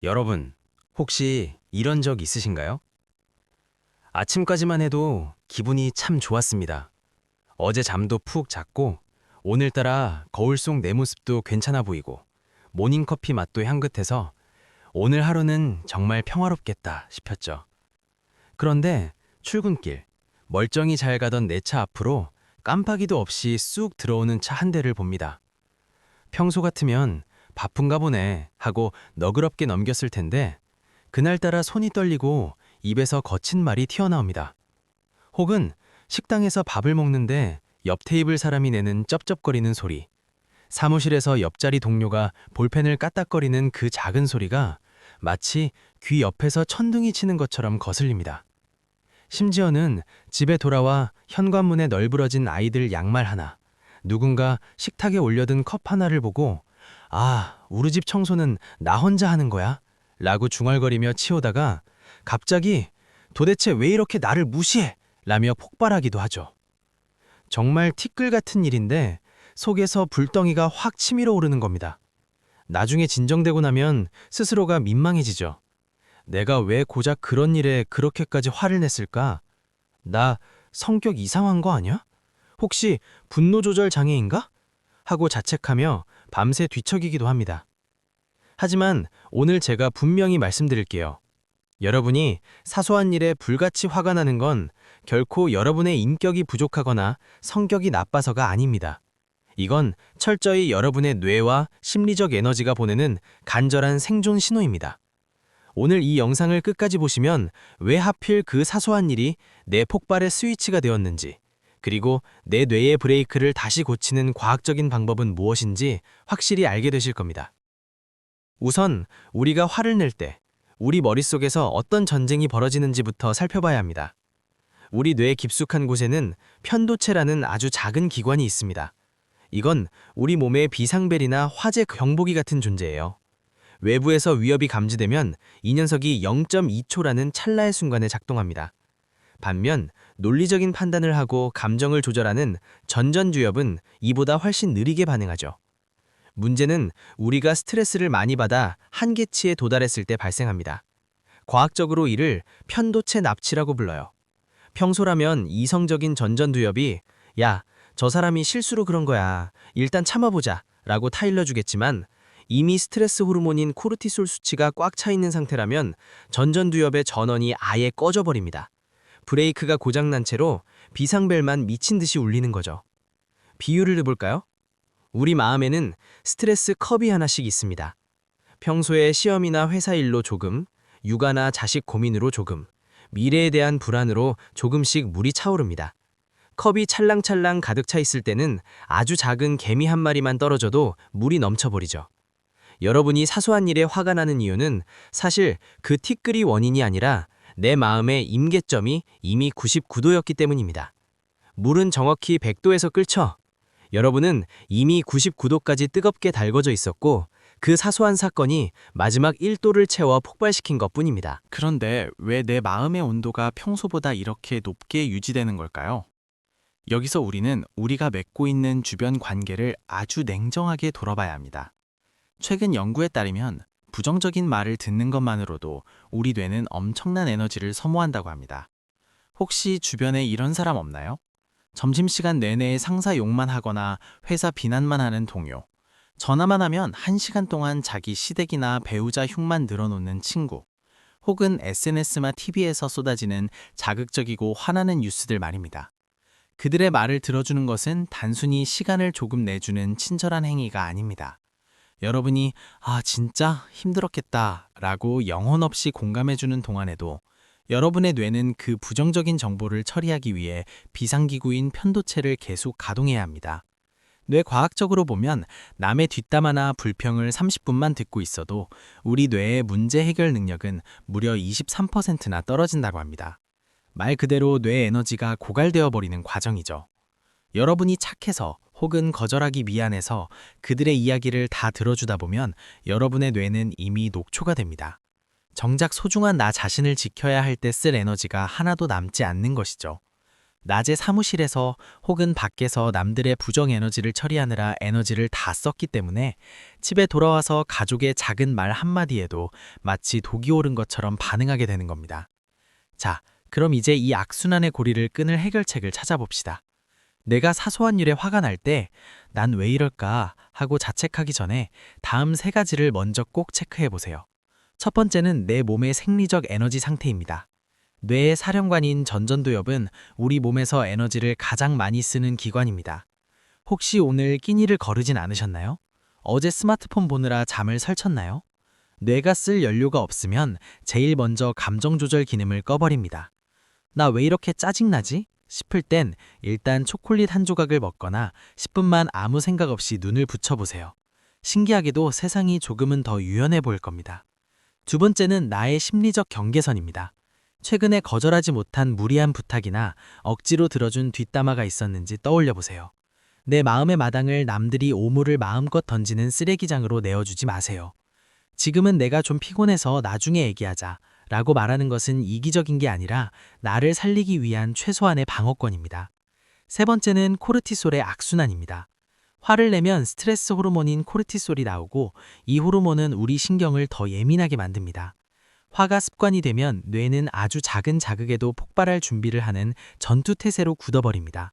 여러분, 혹시 이런 적 있으신가요? 아침까지만 해도 기분이 참 좋았습니다. 어제 잠도 푹 잤고, 오늘따라 거울 속 내 모습도 괜찮아 보이고, 모닝커피 맛도 향긋해서 오늘 하루는 정말 평화롭겠다 싶었죠. 그런데 출근길, 멀쩡히 잘 가던 내 차 앞으로 깜빡이도 없이 쑥 들어오는 차 한 대를 봅니다. 평소 같으면 바쁜가 보네 하고 너그럽게 넘겼을 텐데, 그날따라 손이 떨리고 입에서 거친 말이 튀어나옵니다. 혹은 식당에서 밥을 먹는데 옆 테이블 사람이 내는 쩝쩝거리는 소리, 사무실에서 옆자리 동료가 볼펜을 까딱거리는 그 작은 소리가 마치 귀 옆에서 천둥이 치는 것처럼 거슬립니다. 심지어는 집에 돌아와 현관문에 널브러진 아이들 양말 하나, 누군가 식탁에 올려둔 컵 하나를 보고 아, 우리 집 청소는 나 혼자 하는 거야? 라고 중얼거리며 치우다가 갑자기 도대체 왜 이렇게 나를 무시해? 라며 폭발하기도 하죠. 정말 티끌 같은 일인데 속에서 불덩이가 확 치밀어 오르는 겁니다. 나중에 진정되고 나면 스스로가 민망해지죠. 내가 왜 고작 그런 일에 그렇게까지 화를 냈을까? 나 성격 이상한 거 아니야? 혹시 분노 조절 장애인가? 하고 자책하며 밤새 뒤척이기도 합니다. 하지만 오늘 제가 분명히 말씀드릴게요. 여러분이 사소한 일에 불같이 화가 나는 건 결코 여러분의 인격이 부족하거나 성격이 나빠서가 아닙니다. 이건 철저히 여러분의 뇌와 심리적 에너지가 보내는 간절한 생존 신호입니다. 오늘 이 영상을 끝까지 보시면 왜 하필 그 사소한 일이 내 폭발의 스위치가 되었는지, 그리고 내 뇌의 브레이크를 다시 고치는 과학적인 방법은 무엇인지 확실히 알게 되실 겁니다. 우선 우리가 화를 낼 때 우리 머릿속에서 어떤 전쟁이 벌어지는지부터 살펴봐야 합니다. 우리 뇌 깊숙한 곳에는 편도체라는 아주 작은 기관이 있습니다. 이건 우리 몸의 비상벨이나 화재 경보기 같은 존재예요. 외부에서 위협이 감지되면 이 녀석이 0.2초라는 찰나의 순간에 작동합니다. 반면 논리적인 판단을 하고 감정을 조절하는 전전두엽은 이보다 훨씬 느리게 반응하죠. 문제는 우리가 스트레스를 많이 받아 한계치에 도달했을 때 발생합니다. 과학적으로 이를 편도체 납치라고 불러요. 평소라면 이성적인 전전두엽이 야, 저 사람이 실수로 그런 거야. 일단 참아보자 라고 타일러주겠지만 이미 스트레스 호르몬인 코르티솔 수치가 꽉 차 있는 상태라면 전전두엽의 전원이 아예 꺼져버립니다. 브레이크가 고장난 채로 비상벨만 미친 듯이 울리는 거죠. 비유를 해볼까요? 우리 마음에는 스트레스 컵이 하나씩 있습니다. 평소에 시험이나 회사 일로 조금, 육아나 자식 고민으로 조금, 미래에 대한 불안으로 조금씩 물이 차오릅니다. 컵이 찰랑찰랑 가득 차 있을 때는 아주 작은 개미 한 마리만 떨어져도 물이 넘쳐버리죠. 여러분이 사소한 일에 화가 나는 이유는 사실 그 티끌이 원인이 아니라 내 마음의 임계점이 이미 99도였기 때문입니다. 물은 정확히 100도에서 끓죠. 여러분은 이미 99도까지 뜨겁게 달궈져 있었고 그 사소한 사건이 마지막 1도를 채워 폭발시킨 것뿐입니다. 그런데 왜 내 마음의 온도가 평소보다 이렇게 높게 유지되는 걸까요? 여기서 우리는 우리가 맺고 있는 주변 관계를 아주 냉정하게 돌아봐야 합니다. 최근 연구에 따르면 부정적인 말을 듣는 것만으로도 우리 뇌는 엄청난 에너지를 소모한다고 합니다. 혹시 주변에 이런 사람 없나요? 점심시간 내내 상사 욕만 하거나 회사 비난만 하는 동료, 전화만 하면 1시간 동안 자기 시댁이나 배우자 흉만 늘어놓는 친구, 혹은 SNS나 TV에서 쏟아지는 자극적이고 화나는 뉴스들 말입니다. 그들의 말을 들어주는 것은 단순히 시간을 조금 내주는 친절한 행위가 아닙니다. 여러분이 아 진짜 힘들었겠다 라고 영혼 없이 공감해주는 동안에도 여러분의 뇌는 그 부정적인 정보를 처리하기 위해 비상기구인 편도체를 계속 가동해야 합니다. 뇌과학적으로 보면 남의 뒷담화나 불평을 30분만 듣고 있어도 우리 뇌의 문제 해결 능력은 무려 23%나 떨어진다고 합니다. 말 그대로 뇌 에너지가 고갈되어 버리는 과정이죠. 여러분이 착해서 혹은 거절하기 미안해서 그들의 이야기를 다 들어주다 보면 여러분의 뇌는 이미 녹초가 됩니다. 정작 소중한 나 자신을 지켜야 할 때 쓸 에너지가 하나도 남지 않는 것이죠. 낮에 사무실에서 혹은 밖에서 남들의 부정 에너지를 처리하느라 에너지를 다 썼기 때문에 집에 돌아와서 가족의 작은 말 한마디에도 마치 독이 오른 것처럼 반응하게 되는 겁니다. 자, 그럼 이제 이 악순환의 고리를 끊을 해결책을 찾아봅시다. 내가 사소한 일에 화가 날 때 난 왜 이럴까 하고 자책하기 전에 다음 세 가지를 먼저 꼭 체크해 보세요. 첫 번째는 내 몸의 생리적 에너지 상태입니다. 뇌의 사령관인 전전두엽은 우리 몸에서 에너지를 가장 많이 쓰는 기관입니다. 혹시 오늘 끼니를 거르진 않으셨나요? 어제 스마트폰 보느라 잠을 설쳤나요? 뇌가 쓸 연료가 없으면 제일 먼저 감정 조절 기능을 꺼버립니다. 나 왜 이렇게 짜증나지? 싶을 땐 일단 초콜릿 한 조각을 먹거나 10분만 아무 생각 없이 눈을 붙여보세요. 신기하게도 세상이 조금은 더 유연해 보일 겁니다. 두 번째는 나의 심리적 경계선입니다. 최근에 거절하지 못한 무리한 부탁이나 억지로 들어준 뒷담화가 있었는지 떠올려 보세요. 내 마음의 마당을 남들이 오물을 마음껏 던지는 쓰레기장으로 내어주지 마세요. 지금은 내가 좀 피곤해서 나중에 얘기하자 라고 말하는 것은 이기적인 게 아니라 나를 살리기 위한 최소한의 방어권입니다. 세 번째는 코르티솔의 악순환입니다. 화를 내면 스트레스 호르몬인 코르티솔이 나오고 이 호르몬은 우리 신경을 더 예민하게 만듭니다. 화가 습관이 되면 뇌는 아주 작은 자극에도 폭발할 준비를 하는 전투태세로 굳어버립니다.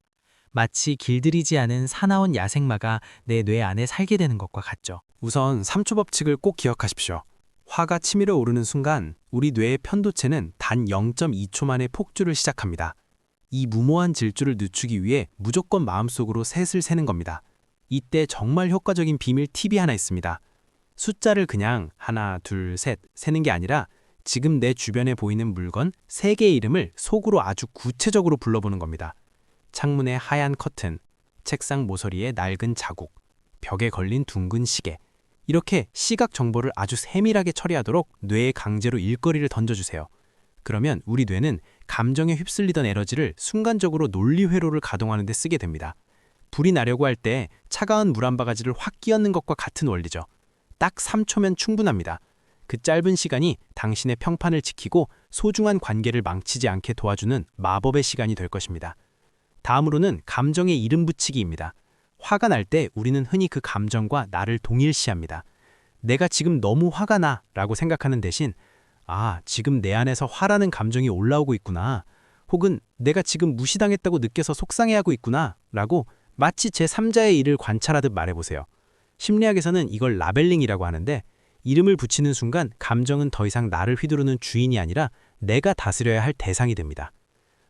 마치 길들이지 않은 사나운 야생마가 내 뇌 안에 살게 되는 것과 같죠. 우선 3초 법칙을 꼭 기억하십시오. 화가 치밀어 오르는 순간 우리 뇌의 편도체는 단 0.2초 만에 폭주를 시작합니다. 이 무모한 질주를 늦추기 위해 무조건 마음속으로 셋을 세는 겁니다. 이때 정말 효과적인 비밀 팁이 하나 있습니다. 숫자를 그냥 하나, 둘, 셋 세는 게 아니라 지금 내 주변에 보이는 물건 3개의 이름을 속으로 아주 구체적으로 불러보는 겁니다. 창문의 하얀 커튼, 책상 모서리의 낡은 자국, 벽에 걸린 둥근 시계. 이렇게 시각 정보를 아주 세밀하게 처리하도록 뇌에 강제로 일거리를 던져주세요. 그러면 우리 뇌는 감정에 휩쓸리던 에너지를 순간적으로 논리회로를 가동하는 데 쓰게 됩니다. 불이 나려고 할 때 차가운 물 한 바가지를 확 끼얹는 것과 같은 원리죠. 딱 3초면 충분합니다. 그 짧은 시간이 당신의 평판을 지키고 소중한 관계를 망치지 않게 도와주는 마법의 시간이 될 것입니다. 다음으로는 감정의 이름 붙이기입니다. 화가 날 때 우리는 흔히 그 감정과 나를 동일시합니다. 내가 지금 너무 화가 나 라고 생각하는 대신 지금 내 안에서 화라는 감정이 올라오고 있구나. 혹은 내가 지금 무시당했다고 느껴서 속상해하고 있구나 라고 마치 제3자의 일을 관찰하듯 말해보세요. 심리학에서는 이걸 라벨링이라고 하는데 이름을 붙이는 순간 감정은 더 이상 나를 휘두르는 주인이 아니라 내가 다스려야 할 대상이 됩니다.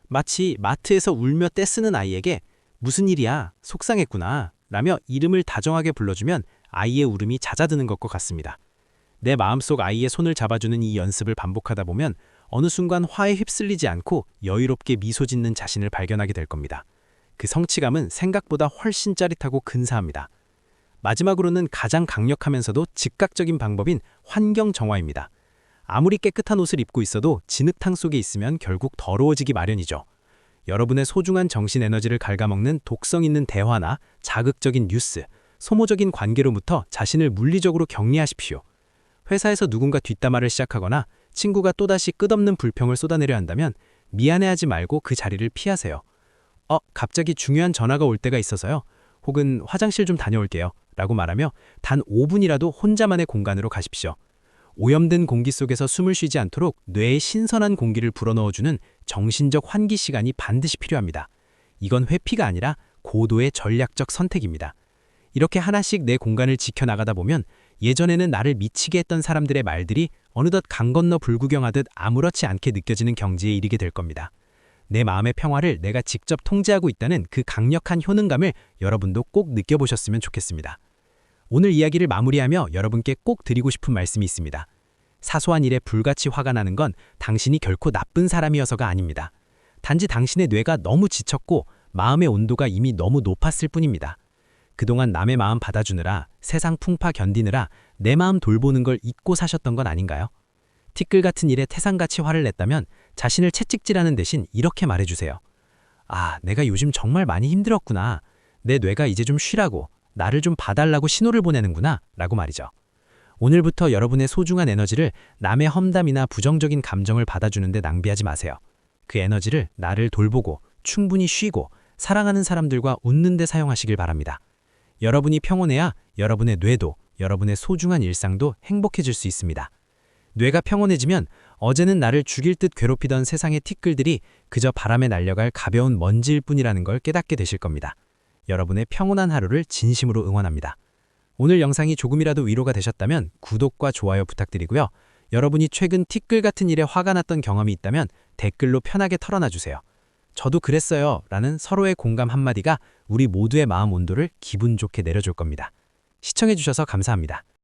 마치 마트에서 울며 떼쓰는 아이에게 무슨 일이야? 속상했구나 라며 이름을 다정하게 불러주면 아이의 울음이 잦아드는 것과 같습니다. 내 마음속 아이의 손을 잡아주는 이 연습을 반복하다 보면 어느 순간 화에 휩쓸리지 않고 여유롭게 미소 짓는 자신을 발견하게 될 겁니다. 그 성취감은 생각보다 훨씬 짜릿하고 근사합니다. 마지막으로는 가장 강력하면서도 즉각적인 방법인 환경 정화입니다. 아무리 깨끗한 옷을 입고 있어도 진흙탕 속에 있으면 결국 더러워지기 마련이죠. 여러분의 소중한 정신 에너지를 갉아먹는 독성 있는 대화나 자극적인 뉴스, 소모적인 관계로부터 자신을 물리적으로 격리하십시오. 회사에서 누군가 뒷담화를 시작하거나 친구가 또다시 끝없는 불평을 쏟아내려 한다면 미안해하지 말고 그 자리를 피하세요. 갑자기 중요한 전화가 올 때가 있어서요. 혹은 화장실 좀 다녀올게요. 라고 말하며 단 5분이라도 혼자만의 공간으로 가십시오. 오염된 공기 속에서 숨을 쉬지 않도록 뇌에 신선한 공기를 불어넣어주는 정신적 환기 시간이 반드시 필요합니다. 이건 회피가 아니라 고도의 전략적 선택입니다. 이렇게 하나씩 내 공간을 지켜나가다 보면 예전에는 나를 미치게 했던 사람들의 말들이 어느덧 강 건너 불구경하듯 아무렇지 않게 느껴지는 경지에 이르게 될 겁니다. 내 마음의 평화를 내가 직접 통제하고 있다는 그 강력한 효능감을 여러분도 꼭 느껴보셨으면 좋겠습니다. 오늘 이야기를 마무리하며 여러분께 꼭 드리고 싶은 말씀이 있습니다. 사소한 일에 불같이 화가 나는 건 당신이 결코 나쁜 사람이어서가 아닙니다. 단지 당신의 뇌가 너무 지쳤고 마음의 온도가 이미 너무 높았을 뿐입니다. 그동안 남의 마음 받아주느라, 세상 풍파 견디느라 내 마음 돌보는 걸 잊고 사셨던 건 아닌가요? 티끌 같은 일에 태산같이 화를 냈다면 자신을 채찍질하는 대신 이렇게 말해주세요. 내가 요즘 정말 많이 힘들었구나. 내 뇌가 이제 좀 쉬라고, 나를 좀 봐달라고 신호를 보내는구나 라고 말이죠. 오늘부터 여러분의 소중한 에너지를 남의 험담이나 부정적인 감정을 받아주는데 낭비하지 마세요. 그 에너지를 나를 돌보고 충분히 쉬고 사랑하는 사람들과 웃는 데 사용하시길 바랍니다. 여러분이 평온해야 여러분의 뇌도, 여러분의 소중한 일상도 행복해질 수 있습니다. 뇌가 평온해지면 어제는 나를 죽일 듯 괴롭히던 세상의 티끌들이 그저 바람에 날려갈 가벼운 먼지일 뿐이라는 걸 깨닫게 되실 겁니다. 여러분의 평온한 하루를 진심으로 응원합니다. 오늘 영상이 조금이라도 위로가 되셨다면 구독과 좋아요 부탁드리고요. 여러분이 최근 티끌 같은 일에 화가 났던 경험이 있다면 댓글로 편하게 털어놔주세요. 저도 그랬어요 라는 서로의 공감 한마디가 우리 모두의 마음 온도를 기분 좋게 내려줄 겁니다. 시청해주셔서 감사합니다.